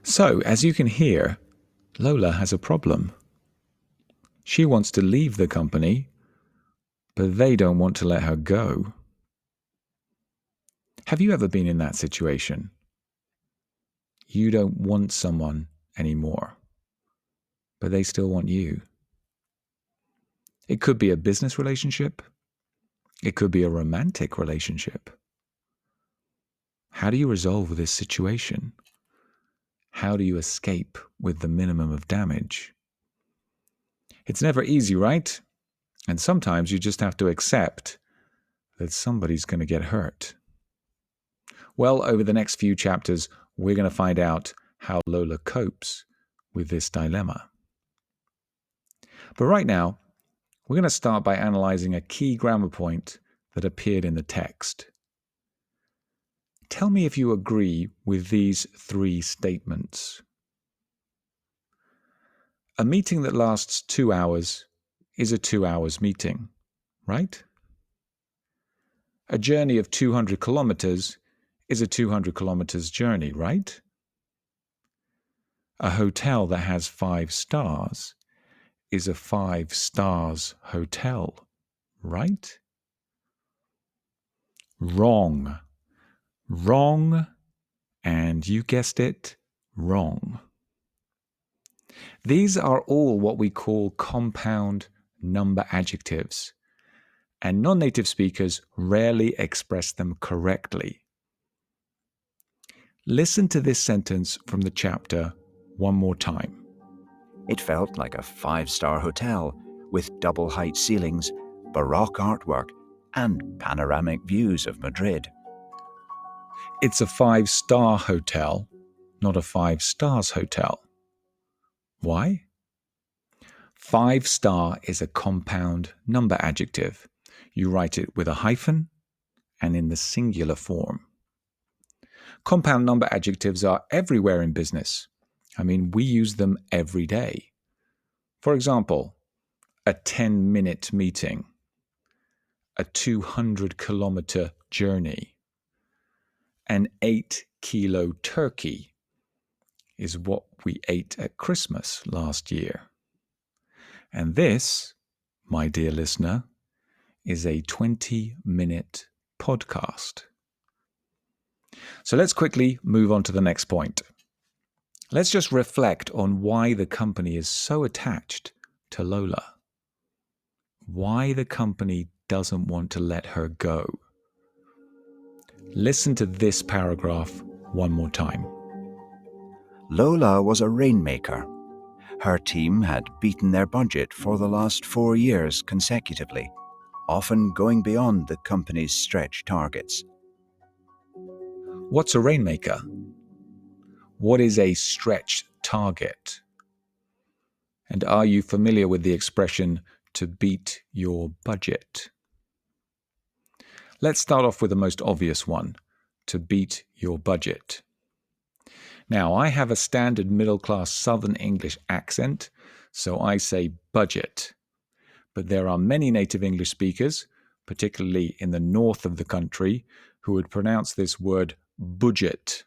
So, as you can hear, Lola has a problem. She wants to leave the company, but they don't want to let her go. Have you ever been in that situation? You don't want someone anymore, but they still want you. It could be a business relationship. It could be a romantic relationship. How do you resolve this situation? How do you escape with the minimum of damage? It's never easy, right? And sometimes you just have to accept that somebody's going to get hurt. Well, over the next few chapters, we're going to find out how Lola copes with this dilemma. But right now, we're going to start by analyzing a key grammar point that appeared in the text. Tell me if you agree with these three statements. A meeting that lasts 2 hours is a 2 hours meeting, right? A journey of 200 kilometers is a 200 kilometers journey, right? A hotel that has 5 stars is a 5 stars hotel, right? Wrong. Wrong, and you guessed it, wrong. These are all what we call compound number adjectives, and non-native speakers rarely express them correctly. Listen to this sentence from the chapter one more time. It felt like a 5-star hotel with double-height ceilings, Baroque artwork, and panoramic views of Madrid. It's a 5-star hotel, not a 5 stars hotel. Why? 5-star is a compound number adjective. You write it with a hyphen and in the singular form. Compound number adjectives are everywhere in business. I mean, we use them every day. For example, a 10-minute meeting, a 200-kilometer journey, an 8-kilo turkey is what we ate at Christmas last year. And this, my dear listener, is a 20-minute podcast. So let's quickly move on to the next point. Let's just reflect on why the company is so attached to Lola. Why the company doesn't want to let her go. Listen to this paragraph one more time. Lola was a rainmaker. Her team had beaten their budget for the last 4 years consecutively, often going beyond the company's stretch targets. What's a rainmaker? What is a stretch target? And are you familiar with the expression to beat your budget? Let's start off with the most obvious one, to beat your budget. Now, I have a standard middle-class Southern English accent, so I say budget. But there are many native English speakers, particularly in the north of the country, who would pronounce this word budget.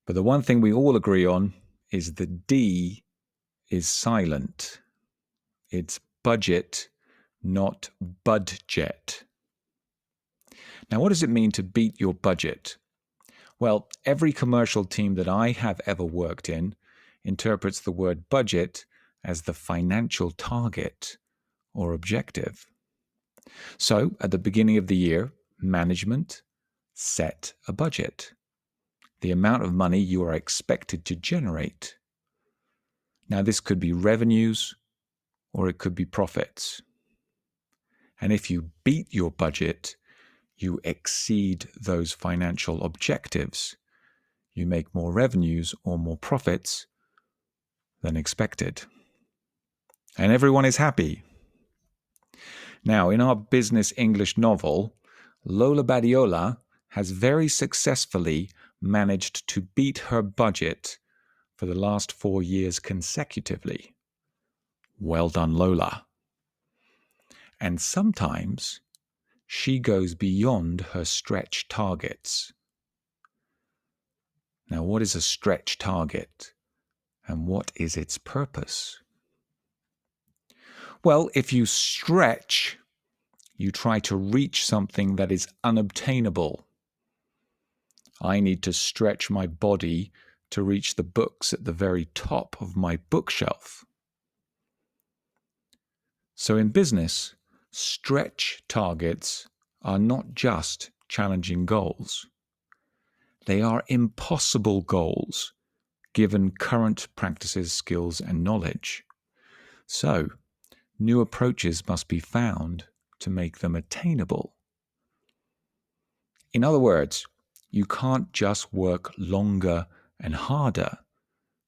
But the one thing we all agree on is the D is silent. It's budget, not budget. Now, what does it mean to beat your budget? Well, every commercial team that I have ever worked in interprets the word budget as the financial target or objective. So, at the beginning of the year, management set a budget, the amount of money you are expected to generate. Now, this could be revenues or it could be profits. And if you beat your budget, you exceed those financial objectives. You make more revenues or more profits than expected. And everyone is happy. Now, in our business English novel, Lola Badiola has very successfully managed to beat her budget for the last 4 years consecutively. Well done, Lola. And sometimes she goes beyond her stretch targets. Now, what is a stretch target and what is its purpose? Well, if you stretch, you try to reach something that is unobtainable. I need to stretch my body to reach the books at the very top of my bookshelf. So in business, stretch targets are not just challenging goals. They are impossible goals given current practices, skills, and knowledge. So, new approaches must be found to make them attainable. In other words, you can't just work longer and harder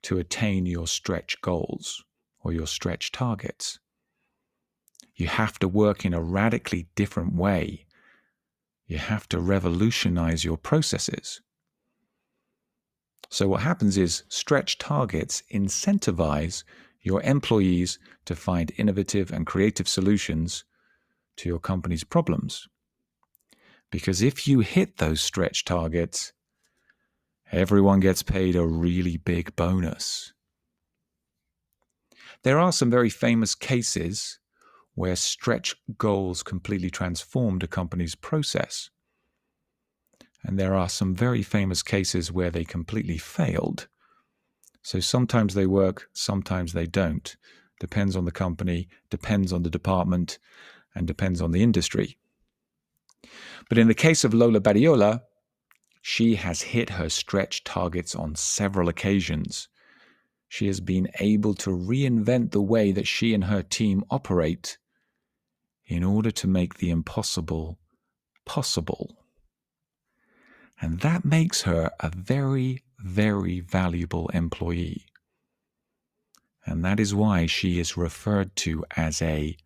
to attain your stretch goals or your stretch targets. You have to work in a radically different way. You have to revolutionize your processes. So what happens is stretch targets incentivize your employees to find innovative and creative solutions to your company's problems. Because if you hit those stretch targets, everyone gets paid a really big bonus. There are some very famous cases where stretch goals completely transformed a company's process. And there are some very famous cases where they completely failed. So sometimes they work, sometimes they don't. Depends on the company, depends on the department, and depends on the industry. But in the case of Lola Badiola, she has hit her stretch targets on several occasions. She has been able to reinvent the way that she and her team operate in order to make the impossible possible. And that makes her a very, very valuable employee. And that is why she is referred to as a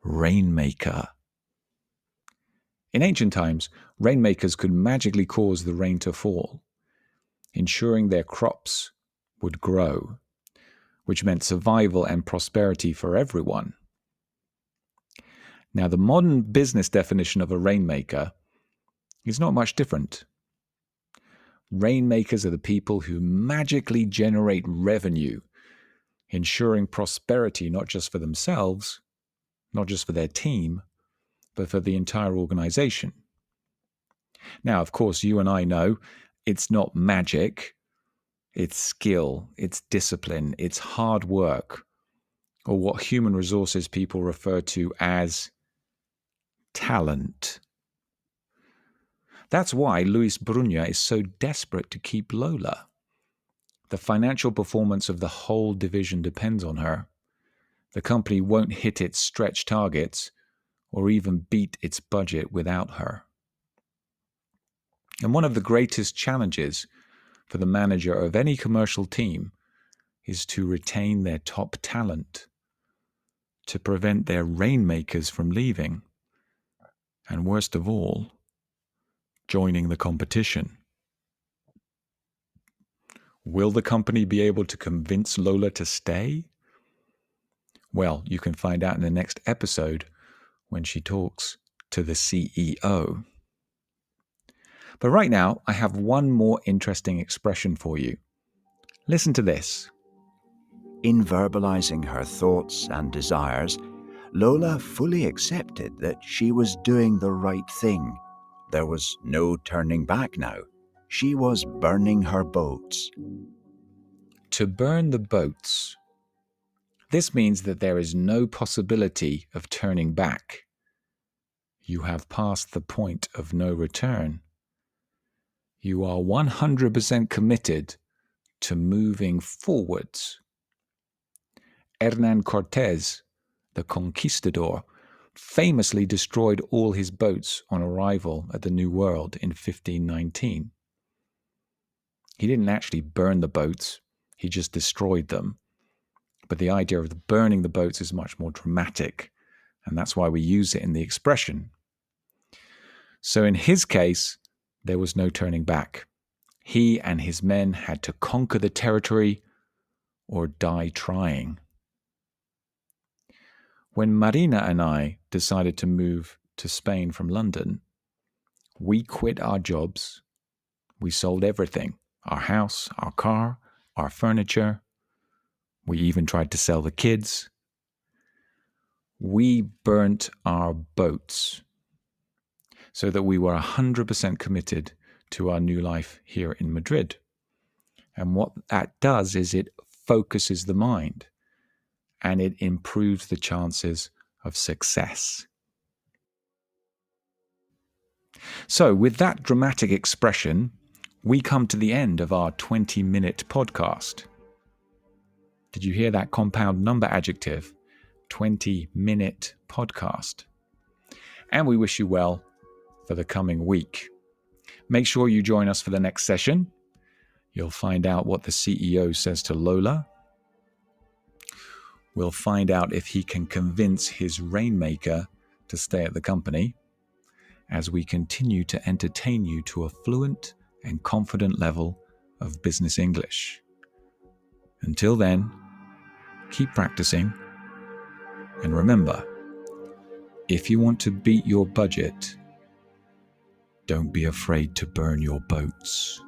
rainmaker. In ancient times, rainmakers could magically cause the rain to fall, ensuring their crops would grow, which meant survival and prosperity for everyone. Now, the modern business definition of a rainmaker is not much different. Rainmakers are the people who magically generate revenue, ensuring prosperity not just for themselves, not just for their team, but for the entire organization. Now, of course, you and I know it's not magic. It's skill, it's discipline, it's hard work, or what human resources people refer to as talent. That's why Luis Brunha is so desperate to keep Lola. The financial performance of the whole division depends on her. The company won't hit its stretch targets or even beat its budget without her. And one of the greatest challenges for the manager of any commercial team is to retain their top talent, to prevent their rainmakers from leaving, and worst of all, joining the competition. Will the company be able to convince Lola to stay? Well, you can find out in the next episode when she talks to the CEO. But right now, I have one more interesting expression for you. Listen to this. In verbalizing her thoughts and desires, Lola fully accepted that she was doing the right thing. There was no turning back now. She was burning her boats. To burn the boats. This means that there is no possibility of turning back. You have passed the point of no return. You are 100% committed to moving forwards. Hernán Cortés, the conquistador, famously destroyed all his boats on arrival at the New World in 1519. He didn't actually burn the boats, he just destroyed them. But the idea of burning the boats is much more dramatic, and that's why we use it in the expression. So in his case, there was no turning back. He and his men had to conquer the territory or die trying. When Marina and I decided to move to Spain from London, we quit our jobs, we sold everything, our house, our car, our furniture. We even tried to sell the kids. We burnt our boats so that we were 100% committed to our new life here in Madrid. And what that does is it focuses the mind and it improves the chances of success. So, with that dramatic expression, we come to the end of our 20-minute podcast. Did you hear that compound number adjective? 20-minute podcast. And we wish you well for the coming week. Make sure you join us for the next session. You'll find out what the CEO says to Lola. We'll find out if he can convince his rainmaker to stay at the company as we continue to entertain you to a fluent and confident level of business English. Until then, keep practicing. And remember, if you want to beat your budget, don't be afraid to burn your boats.